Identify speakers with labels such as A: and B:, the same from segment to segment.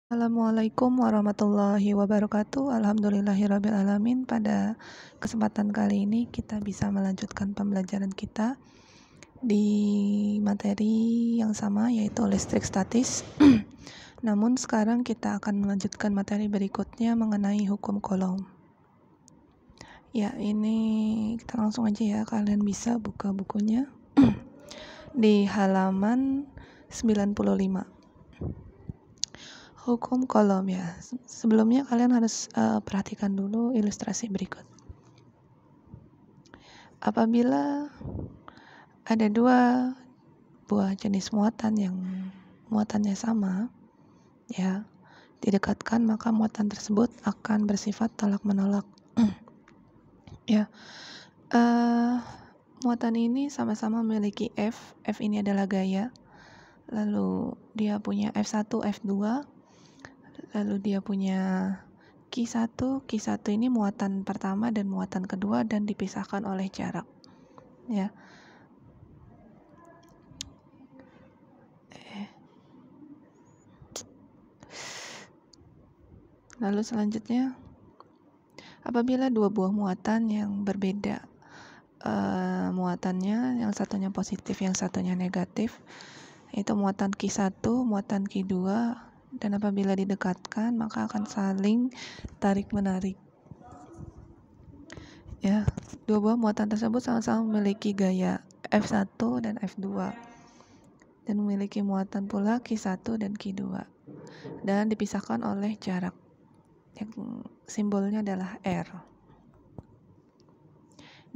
A: Assalamualaikum warahmatullahi wabarakatuh. Alhamdulillahirrabbilalamin. Pada kesempatan kali ini kita bisa melanjutkan pembelajaran kita di materi yang sama, yaitu listrik statis. Namun sekarang kita akan melanjutkan materi berikutnya mengenai hukum Coulomb. Ya, ini kita langsung aja ya. Kalian bisa buka bukunya di halaman 95. Hukum Coulomb ya. Sebelumnya kalian harus perhatikan dulu ilustrasi berikut. Apabila ada dua buah jenis muatan yang muatannya sama, ya, didekatkan, maka muatan tersebut akan bersifat tolak menolak. Ya, muatan ini sama-sama memiliki F. F ini adalah gaya. Lalu dia punya F1, F2. Lalu dia punya Q1. Q1 ini muatan pertama dan muatan kedua dan dipisahkan oleh jarak. Ya. Lalu selanjutnya, apabila dua buah muatan yang berbeda muatannya, yang satunya positif, yang satunya negatif, itu muatan Q1, muatan Q2, dan apabila didekatkan maka akan saling tarik-menarik. Ya, dua buah muatan tersebut sama-sama memiliki gaya F1 dan F2 dan memiliki muatan pula Q1 dan Q2 dan dipisahkan oleh jarak yang simbolnya adalah R.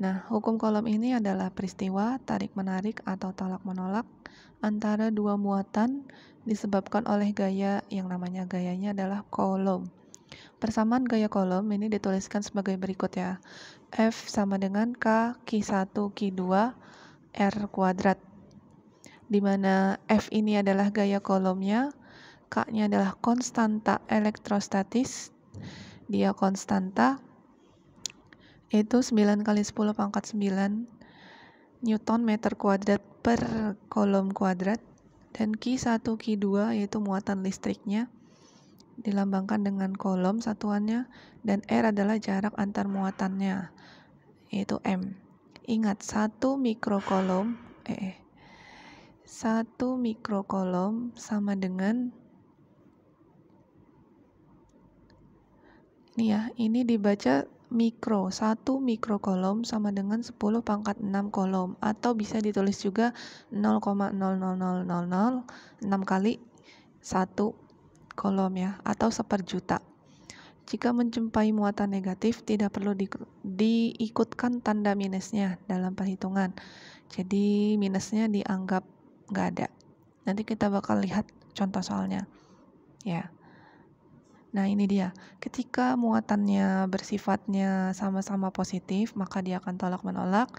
A: Nah, hukum Coulomb ini adalah peristiwa tarik-menarik atau tolak-menolak antara dua muatan disebabkan oleh gaya yang namanya gayanya adalah Coulomb. Persamaan gaya Coulomb ini dituliskan sebagai berikut ya. F sama dengan K Q1 Q2 R kuadrat, di mana F ini adalah gaya Coulombnya, K-nya adalah konstanta elektrostatis, dia konstanta, itu 9 kali 10 pangkat 9 Newton meter kuadrat per Coulomb kuadrat, dan Q1 Q2 yaitu muatan listriknya dilambangkan dengan Coulomb satuannya, dan R adalah jarak antar muatannya yaitu M. Ingat, 1 mikrocoulomb sama dengan ini ya, ini dibaca mikro. 1 mikrocoulomb sama dengan 10 pangkat 6 coulomb, atau bisa ditulis juga 0,00006 kali 1 coulomb ya, atau seperjuta. Jika menjumpai muatan negatif, tidak perlu diikutkan tanda minusnya dalam perhitungan. Jadi minusnya dianggap nggak ada. Nanti kita bakal lihat contoh soalnya. Ya. Nah, ini dia. Ketika muatannya bersifatnya sama-sama positif, maka dia akan tolak-menolak.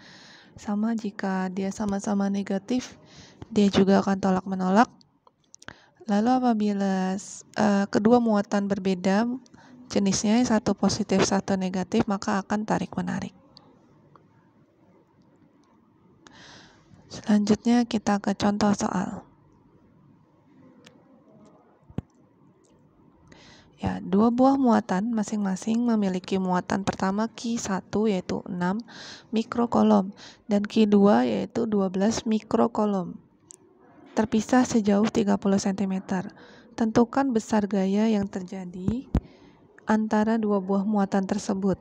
A: Sama jika dia sama-sama negatif, dia juga akan tolak-menolak. Lalu apabila kedua muatan berbeda jenisnya, satu positif, satu negatif, maka akan tarik-menarik. Selanjutnya kita ke contoh soal. Ya, dua buah muatan masing-masing memiliki muatan pertama Q1 yaitu 6 mikrocoulomb dan Q2 yaitu 12 mikrocoulomb. Terpisah sejauh 30 cm. Tentukan besar gaya yang terjadi antara dua buah muatan tersebut.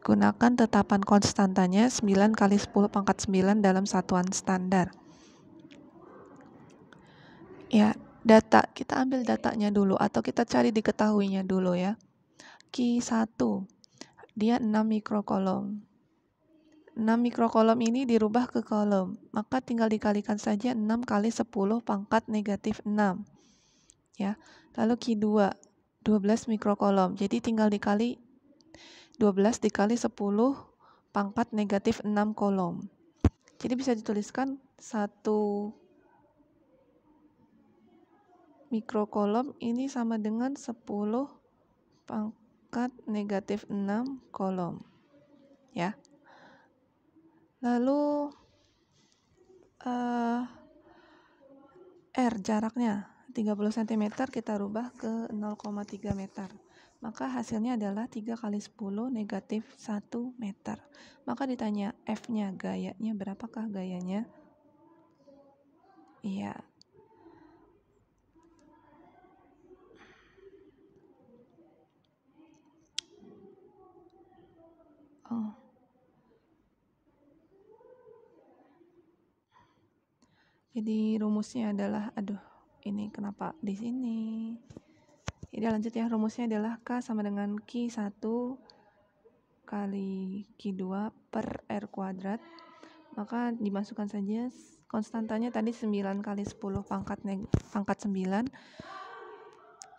A: Gunakan tetapan konstantanya 9 kali 10 pangkat 9 dalam satuan standar. Ya, data, kita ambil datanya dulu atau kita cari diketahuinya dulu ya. Q1, dia 6 mikrocoulomb. 6 mikrocoulomb ini dirubah ke coulomb, maka tinggal dikalikan saja 6 kali 10 pangkat negatif 6. Ya. Lalu Q2, 12 mikrocoulomb. Jadi tinggal dikali 12 dikali 10 pangkat negatif 6 coulomb. Jadi bisa dituliskan 1 mikrocoulomb ini sama dengan 10 pangkat negatif 6 coulomb. Ya. Lalu R jaraknya 30 cm kita rubah ke 0,3 meter. Maka hasilnya adalah 3 kali 10 negatif 1 meter. Maka ditanya F-nya, gayanya berapakah gayanya? Iya. Oh. Jadi rumusnya adalah, ini kenapa di sini? Jadi lanjut ya, rumusnya adalah K sama dengan Q1 kali Q2 per R kuadrat. Maka dimasukkan saja konstantanya tadi 9 kali 10 pangkat 9,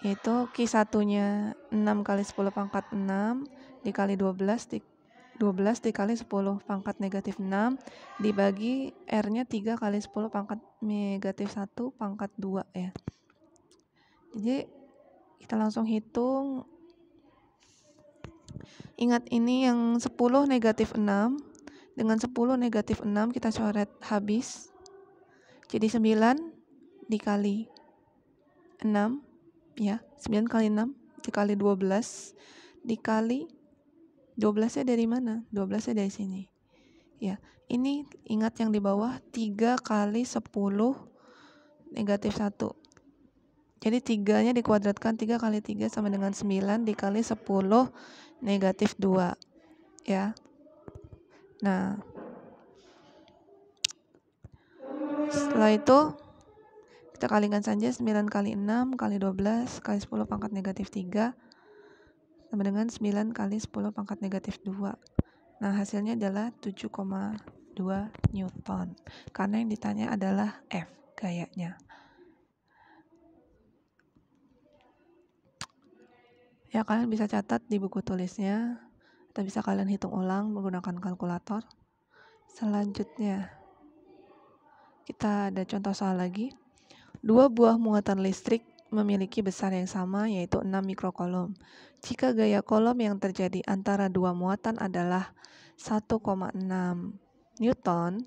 A: yaitu Q1-nya 6 kali 10 pangkat 6 dikali 12 dikali 10 pangkat negatif 6 dibagi R-nya 3 kali 10 pangkat negatif 1 pangkat 2 ya. Jadi kita langsung hitung. Ingat ini yang 10 negatif 6 dengan 10 negatif 6 kita coret habis. Jadi 9 dikali 6 ya, 9 kali 6 dikali 12 dikali 12-nya dari mana? 12-nya dari sini. Ya, ini ingat yang di bawah 3 kali 10 negatif 1. Jadi 3-nya dikuadratkan, 3 kali 3 sama dengan 9 dikali 10 negatif 2. Ya. Nah, setelah itu kita kalikan saja 9 kali 6 kali 12 kali 10 pangkat negatif 3 sama dengan 9 kali 10 pangkat negatif 2. Nah, hasilnya adalah 7,2 Newton. Karena yang ditanya adalah F, gayanya. Ya, kalian bisa catat di buku tulisnya, atau bisa kalian hitung ulang menggunakan kalkulator. Selanjutnya, kita ada contoh soal lagi. 2 buah muatan listrik memiliki besar yang sama, yaitu 6 mikrokolom. Jika gaya kolom yang terjadi antara dua muatan adalah 1,6 Newton,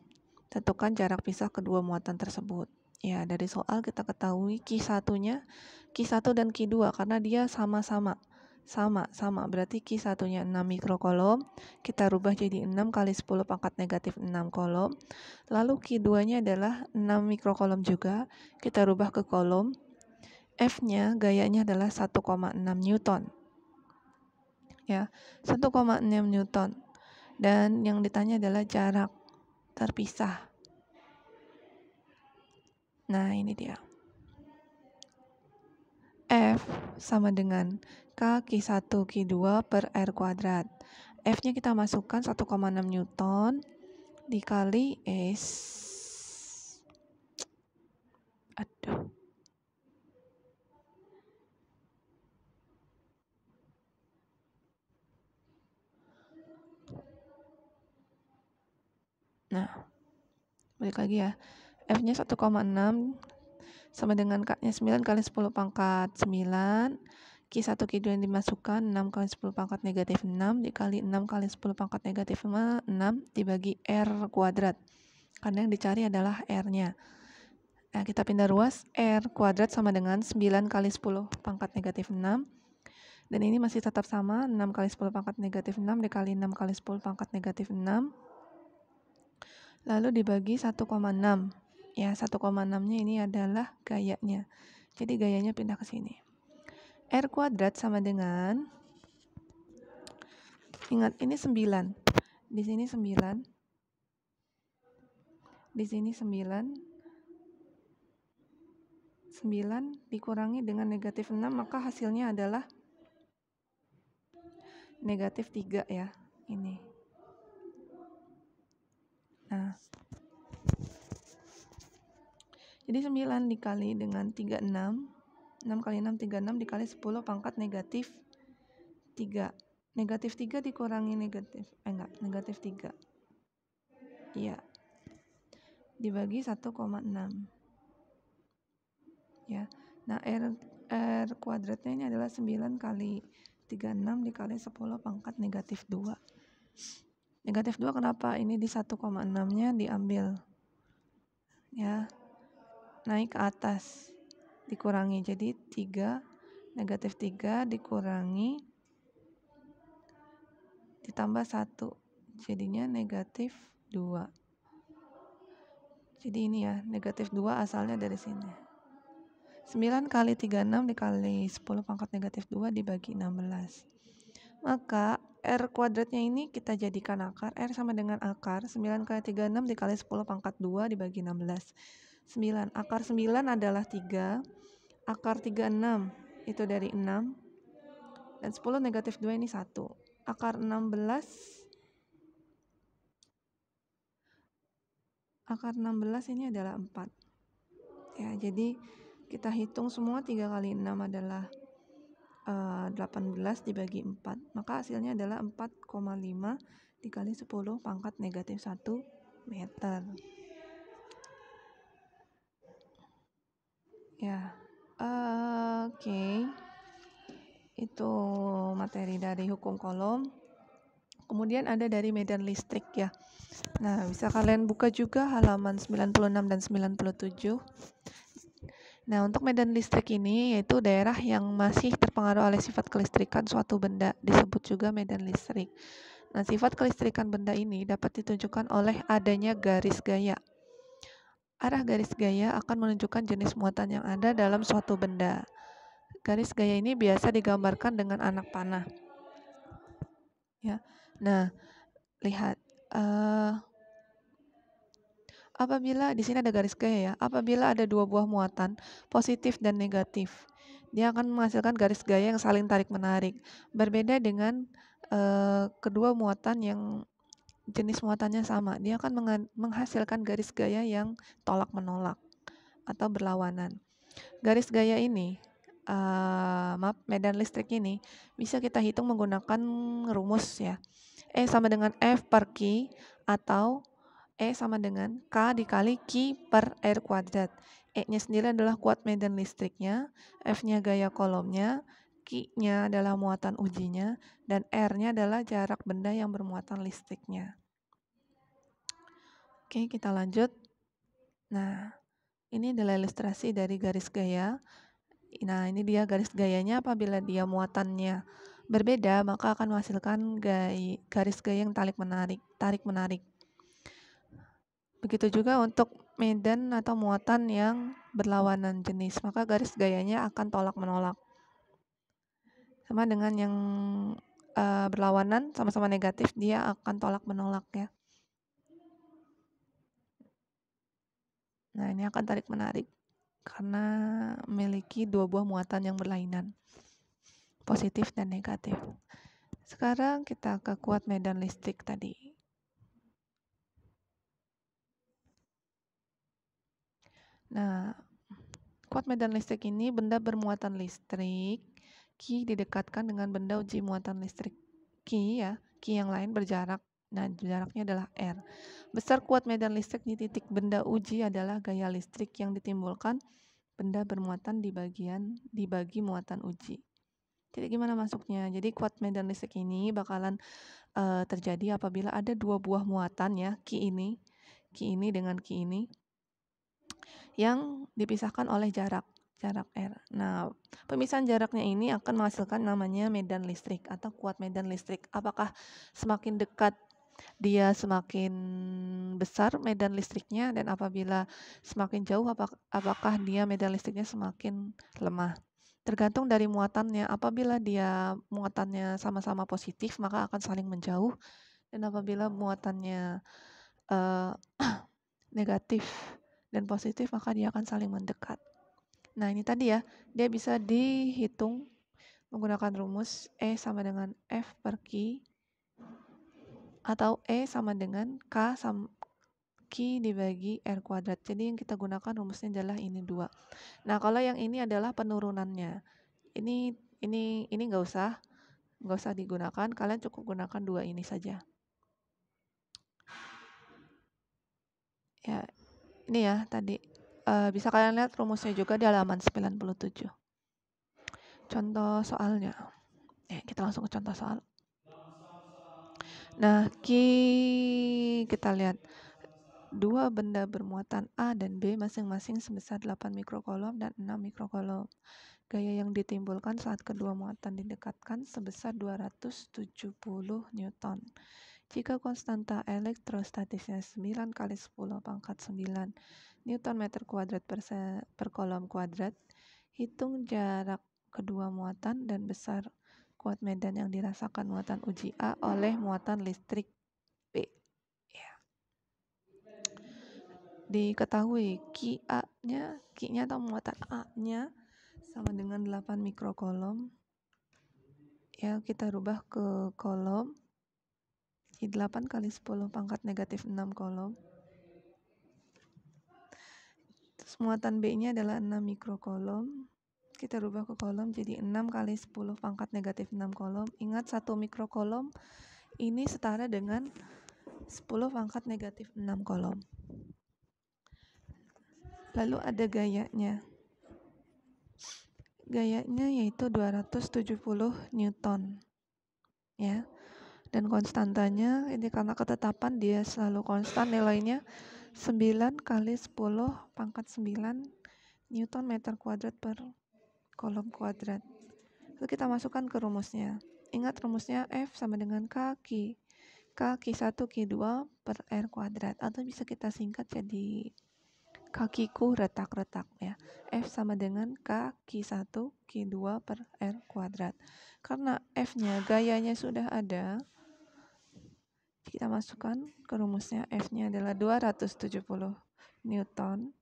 A: tentukan jarak pisah kedua muatan tersebut. Ya, dari soal kita ketahui Q1-nya, Q1 dan Q2 karena dia sama-sama. Berarti Q1-nya 6 mikrokolom, kita rubah jadi 6 kali 10 pangkat negatif 6 kolom. Lalu Q2-nya adalah 6 mikrokolom juga, kita rubah ke kolom. F-nya, gayanya adalah 1,6 Newton. Ya, 1,6 Newton. Dan yang ditanya adalah jarak terpisah. Nah, ini dia. F sama dengan K Q1 Q2 per R kuadrat. F-nya kita masukkan 1,6 Newton dikali S. Nah, balik lagi ya. F-nya 1,6 sama dengan K-nya 9 kali 10 pangkat 9. Q1 Q2 yang dimasukkan 6 kali 10 pangkat negatif 6 dikali 6 kali 10 pangkat negatif 6 dibagi R kuadrat. Karena yang dicari adalah R-nya. Nah, kita pindah ruas, R kuadrat sama dengan 9 kali 10 pangkat negatif 6. Dan ini masih tetap sama, 6 kali 10 pangkat negatif 6 dikali 6 kali 10 pangkat negatif 6. Lalu dibagi 1,6. Ya, 1,6-nya ini adalah gayanya. Jadi gayanya pindah ke sini. R kuadrat sama dengan, ingat ini 9. Di sini 9. Di sini 9. 9 dikurangi dengan negatif 6, maka hasilnya adalah negatif 3 ya, ini. Nah, jadi 9 dikali dengan 36, 6 kali 6, 36 dikali 10 pangkat negatif 3. Negatif 3 dikurangi negatif 3. Iya. Dibagi 1,6. Ya. Nah, R kuadratnya ini adalah 9 kali 36 dikali 10 pangkat negatif 2. Negatif 2 kenapa? Ini di 1,6-nya diambil. Ya. Naik ke atas. dikurangi. Jadi 3, negatif 3 dikurangi ditambah 1. Jadinya negatif 2. Jadi ini ya, negatif 2 asalnya dari sini. 9 kali 36 dikali 10 pangkat negatif 2 dibagi 16. Maka R kuadratnya ini kita jadikan akar. R sama dengan akar 9 kali 36 dikali 10 pangkat 2 dibagi 16. 9. Akar 9 adalah 3. Akar 36 itu dari 6. Dan 10 negatif 2 ini 1. Akar 16 ini adalah 4. Ya, jadi kita hitung semua 3 kali 6 adalah 18 dibagi 4. Maka hasilnya adalah 4,5 dikali 10 pangkat negatif 1 meter. Ya, oke. Itu materi dari hukum kolom. Kemudian ada dari medan listrik ya. Nah, bisa kalian buka juga halaman 96 dan 97. Nah, untuk medan listrik ini yaitu daerah yang masih terpengaruh oleh sifat kelistrikan suatu benda, disebut juga medan listrik. Nah, sifat kelistrikan benda ini dapat ditunjukkan oleh adanya garis gaya. Arah garis gaya akan menunjukkan jenis muatan yang ada dalam suatu benda. Garis gaya ini biasa digambarkan dengan anak panah. Ya. Nah, lihat apabila di sini ada garis gaya ya, apabila ada dua buah muatan, positif dan negatif, dia akan menghasilkan garis gaya yang saling tarik-menarik. Berbeda dengan kedua muatan yang jenis muatannya sama, dia akan menghasilkan garis gaya yang tolak-menolak atau berlawanan. Garis gaya ini, medan listrik ini bisa kita hitung menggunakan rumus ya. E sama dengan F per Q atau E sama dengan K dikali Q per R kuadrat. E-nya sendiri adalah kuat medan listriknya, F-nya gaya kolomnya, Q-nya adalah muatan ujinya, dan R-nya adalah jarak benda yang bermuatan listriknya. Oke, kita lanjut. Nah, ini adalah ilustrasi dari garis gaya. Nah, ini dia garis gayanya. Apabila dia muatannya berbeda, maka akan menghasilkan garis gaya yang tarik-menarik. Begitu juga untuk medan atau muatan yang berlawanan jenis, maka garis gayanya akan tolak-menolak. Sama dengan yang berlawanan, sama-sama negatif, dia akan tolak-menolak ya. Nah, ini akan tarik-menarik karena memiliki dua buah muatan yang berlainan, positif dan negatif. Sekarang kita ke kuat medan listrik tadi. Nah, kuat medan listrik ini benda bermuatan listrik, Q didekatkan dengan benda uji muatan listrik Q ya, Q yang lain berjarak. Nah, jaraknya adalah R. Besar kuat medan listrik di titik benda uji adalah gaya listrik yang ditimbulkan benda bermuatan dibagi muatan uji. Jadi gimana masuknya? Jadi kuat medan listrik ini bakalan terjadi apabila ada dua buah muatan ya, Q ini dengan Q ini yang dipisahkan oleh jarak R. Nah, pemisahan jaraknya ini akan menghasilkan namanya medan listrik atau kuat medan listrik. Apakah semakin dekat dia semakin besar medan listriknya, dan apabila semakin jauh apakah dia medan listriknya semakin lemah? Tergantung dari muatannya. Apabila dia muatannya sama-sama positif, maka akan saling menjauh, dan apabila muatannya negatif dan positif, maka dia akan saling mendekat. Nah, ini tadi ya, dia bisa dihitung menggunakan rumus E sama dengan F per Q atau E sama dengan K sama Q dibagi R kuadrat. Jadi yang kita gunakan rumusnya adalah ini 2. Nah, kalau yang ini adalah penurunannya. Ini nggak usah digunakan, kalian cukup gunakan 2 ini saja. Ya, ini ya tadi. Bisa kalian lihat rumusnya juga di halaman 97. Contoh soalnya. Kita langsung ke contoh soal. Nah, kita lihat. dua benda bermuatan A dan B masing-masing sebesar 8 mikrokolom dan 6 mikrokolom. Gaya yang ditimbulkan saat kedua muatan didekatkan sebesar 270 Newton. Jika konstanta elektrostatisnya 9 kali 10 pangkat 9 Newton meter kuadrat per kolom kuadrat, hitung jarak kedua muatan dan besar kuat medan yang dirasakan muatan uji A oleh muatan listrik B. Ya. Diketahui Q-nya atau muatan A-nya sama dengan 8 mikrokolom. Ya, kita rubah ke kolom. Jadi 8 kali 10 pangkat negatif 6 kolom. Terus muatan B-nya adalah 6 mikrokolom. Kita rubah ke kolom jadi 6 kali 10 pangkat negatif 6 kolom. Ingat 1 mikrokolom ini setara dengan 10 pangkat negatif 6 kolom. Lalu ada gayanya. Gayanya yaitu 270 Newton. Ya. Dan konstantanya ini karena ketetapan dia selalu konstan, nilainya 9 kali 10 pangkat 9 Newton meter kuadrat per kolom kuadrat. Lalu kita masukkan ke rumusnya. Ingat rumusnya F sama dengan K Q1 Q2 per R kuadrat, atau bisa kita singkat jadi kakiku retak-retak ya. F sama dengan K Q1 Q2 per R kuadrat. Karena F-nya gayanya sudah ada, kita masukkan ke rumusnya. F-nya adalah 270 Newton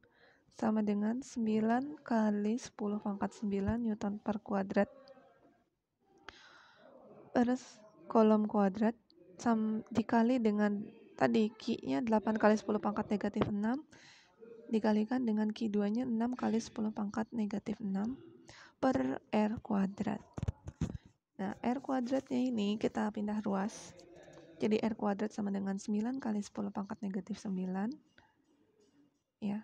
A: sama dengan 9 kali 10 pangkat 9 Newton per kuadrat per kolom kuadrat dikali dengan tadi Q-nya 8 kali 10 pangkat negatif 6 dikalikan dengan Q2-nya 6 kali 10 pangkat negatif 6 per R kuadrat. Nah, R kuadratnya ini kita pindah ruas. Jadi R kuadrat sama dengan 9 kali 10 pangkat negatif 9. Ya,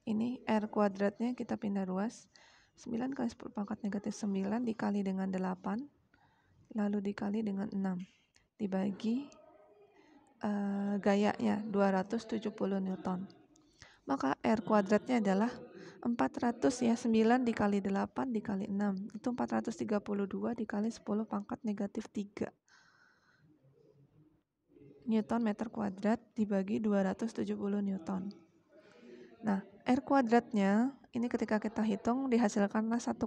A: ini R kuadratnya kita pindah ruas. 9 kali 10 pangkat negatif 9 dikali dengan 8. Lalu dikali dengan 6. Dibagi gayanya 270 Newton. Maka R kuadratnya adalah 400 ya, 9 dikali 8 dikali 6. Itu 432 dikali 10 pangkat negatif 3. Newton meter kuadrat dibagi 270 Newton. Nah, R kuadratnya ini ketika kita hitung dihasilkanlah 1,6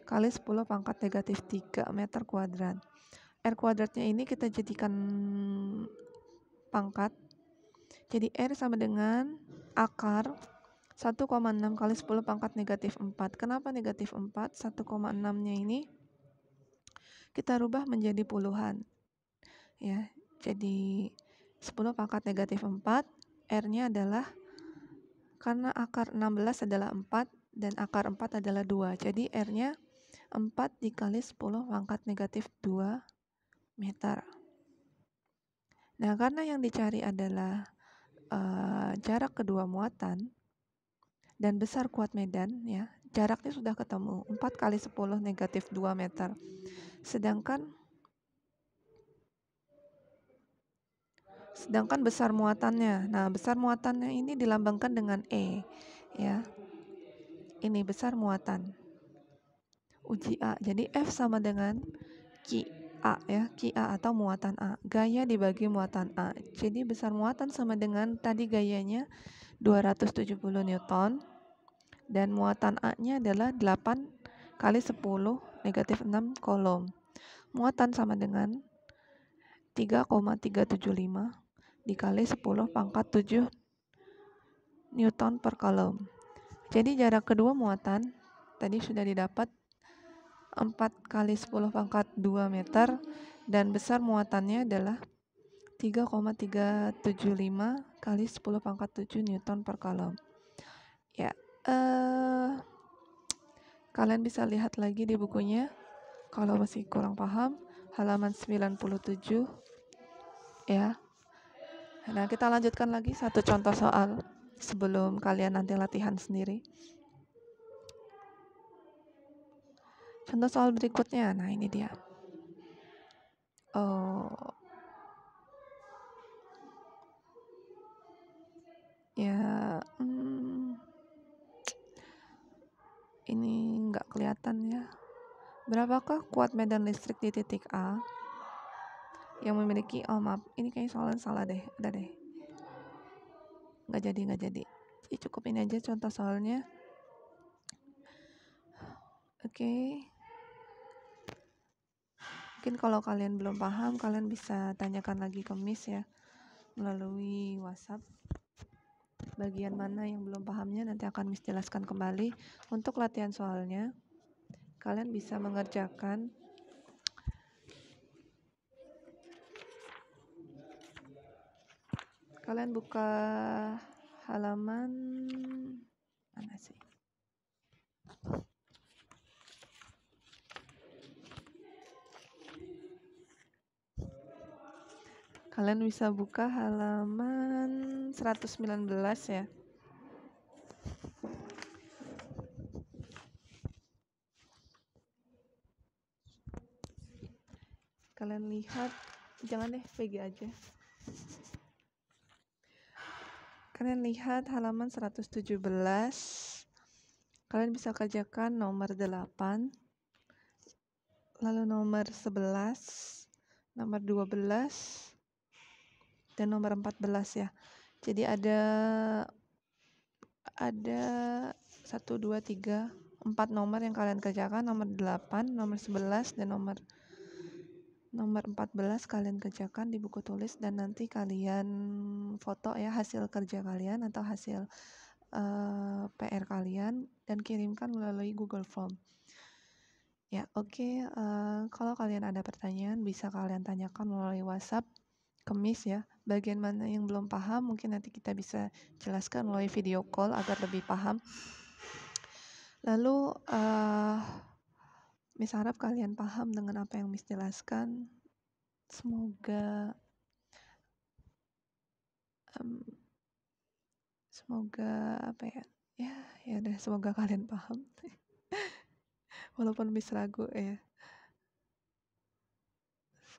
A: kali 10 pangkat negatif 3 meter kuadrat. R kuadratnya ini kita jadikan pangkat. Jadi R sama dengan akar 1,6 kali 10 pangkat negatif 4. Kenapa negatif 4? 1,6-nya ini kita rubah menjadi puluhan. Ya, jadi 10 pangkat negatif 4, R-nya adalah, karena akar 16 adalah 4 dan akar 4 adalah 2. Jadi R-nya 4 dikali 10 pangkat negatif 2 meter. Nah, karena yang dicari adalah jarak kedua muatan dan besar kuat medan, ya, jaraknya sudah ketemu, 4 kali 10 negatif 2 meter. Sedangkan besar muatannya, nah besar muatannya ini dilambangkan dengan E, ya. Ini besar muatan uji A. Jadi F sama dengan QA ya, QA atau muatan A. Gaya dibagi muatan A. Jadi besar muatan sama dengan tadi gayanya 270 Newton dan muatan A-nya adalah 8 kali 10 negatif 6 kolom. Muatan sama dengan 3,375 dikali 10 pangkat 7 Newton per kolom. Jadi jarak kedua muatan tadi sudah didapat 4 kali 10 pangkat 2 meter dan besar muatannya adalah 3,375 kali 10 pangkat 7 Newton per kolom. Ya, kalian bisa lihat lagi di bukunya kalau masih kurang paham, halaman 97 ya. Nah, kita lanjutkan lagi satu contoh soal sebelum kalian nanti latihan sendiri. Contoh soal berikutnya, nah ini dia. Ya, ini nggak kelihatan ya. Berapakah kuat medan listrik di titik A yang memiliki, oh maaf, ini kayaknya soalnya salah deh, udah deh. Nggak jadi. Jadi cukup ini aja contoh soalnya. Oke. Mungkin kalau kalian belum paham, kalian bisa tanyakan lagi ke Miss ya, melalui WhatsApp. Bagian mana yang belum pahamnya nanti akan Miss jelaskan kembali. Untuk latihan soalnya, kalian bisa mengerjakan kalian buka halaman mana sih? Kalian bisa buka halaman 119 ya. Kalian lihat, jangan deh PG aja. Kalian lihat halaman 117. Kalian bisa kerjakan nomor 8, lalu nomor 11, nomor 12, dan nomor 14 ya. Jadi ada 1, 2, 3, 4 nomor yang kalian kerjakan, nomor 8, nomor 11, dan nomor 14 kalian kerjakan di buku tulis, dan nanti kalian foto ya hasil kerja kalian atau hasil PR kalian dan kirimkan melalui Google Form. Ya, oke. Kalau kalian ada pertanyaan bisa kalian tanyakan melalui WhatsApp ke Miss ya. Bagian mana yang belum paham mungkin nanti kita bisa jelaskan melalui video call agar lebih paham. Lalu Miss harap kalian paham dengan apa yang Miss jelaskan. Semoga apa ya? Ya udah, semoga kalian paham. Walaupun Miss ragu ya.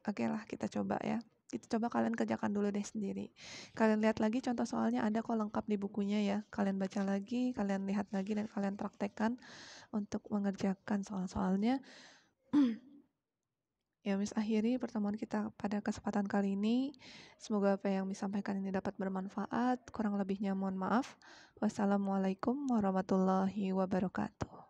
A: Oke lah, kita coba ya. Kita coba kalian kerjakan dulu deh sendiri. Kalian lihat lagi contoh soalnya ada kok lengkap di bukunya ya. Kalian baca lagi, kalian lihat lagi, dan kalian praktekkan untuk mengerjakan soal-soalnya. Ya, Miss akhiri pertemuan kita pada kesempatan kali ini. Semoga apa yang Miss sampaikan ini dapat bermanfaat. Kurang lebihnya mohon maaf. Wassalamualaikum warahmatullahi wabarakatuh.